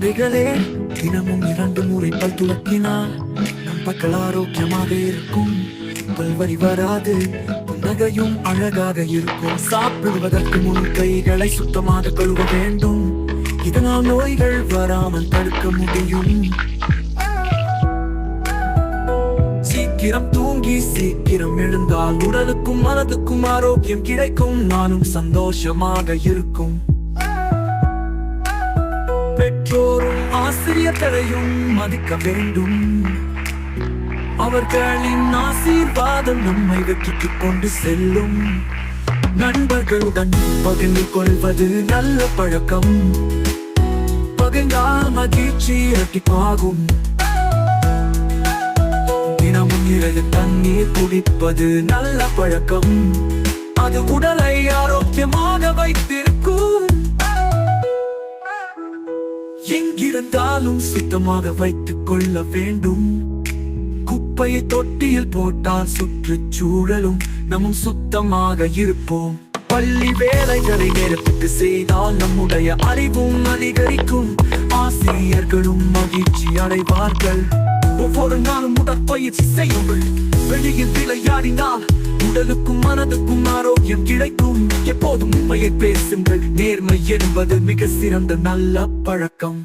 குழந்தைகளே, தினமும் 2 முறை பல் துலக்கினால் நம் பற்கள் ஆரோக்கியமாக இருக்கும். பல்வலி வராது, புன்னகையும் அழகாக இருக்கும். சாப்பிடுவதற்கு முன் கைகளை சுத்தமாக கழுவ வேண்டும். இதனால் நோய்கள் வராமல் தடுக்க முடியும். சீக்கிரம் தூங்கி சீக்கிரம் எழுந்தால் உடலுக்கும் மனதுக்கும் ஆரோக்கியம் கிடைக்கும். நானும் சந்தோஷமாக இருக்கும். பெற்றோரும் ஆசிரியர்களையும் மதிக்க வேண்டும். அவர்களின் ஆசீர்வாதம் நம்மை வெற்றிக்கு கொண்டு செல்லும். நண்பர்களுடன் பகிர்ந்து கொள்வது நல்ல பழக்கம். பகிர்ந்தால் மகிழ்ச்சி இரட்டிப்பாகும். தினமும் நிறைய தண்ணீர் குடிப்பது நல்ல பழக்கம். அது உடலை ஆரோக்கியமாக வைத்திருக்கும். எங்கிருந்தாலும் சுத்தமாக வைத்துக் கொள்ள வேண்டும். குப்பையை தொட்டியில் போட்டால் சுற்றுச்சூழலும் நம்மும் சுத்தமாக இருப்போம். பள்ளி வேலைகளை நேரத்துக்கு செய்தால் நம்முடைய அறிவும் அதிகரிக்கும். ஆசிரியர்களும் மகிழ்ச்சி அடைவார்கள். ஒவ்வொரு நாளும் உடற்பயிற்சி செய்யுங்கள். வெளியில் விளையாடினால் உடலுக்கும் மனதுக்கும் ஆரோக்கியம் கிடைக்கும். எப்போதும் உண்மையை பேசுங்கள். நேர்மை என்பது மிக சிறந்த நல்ல பழக்கம்.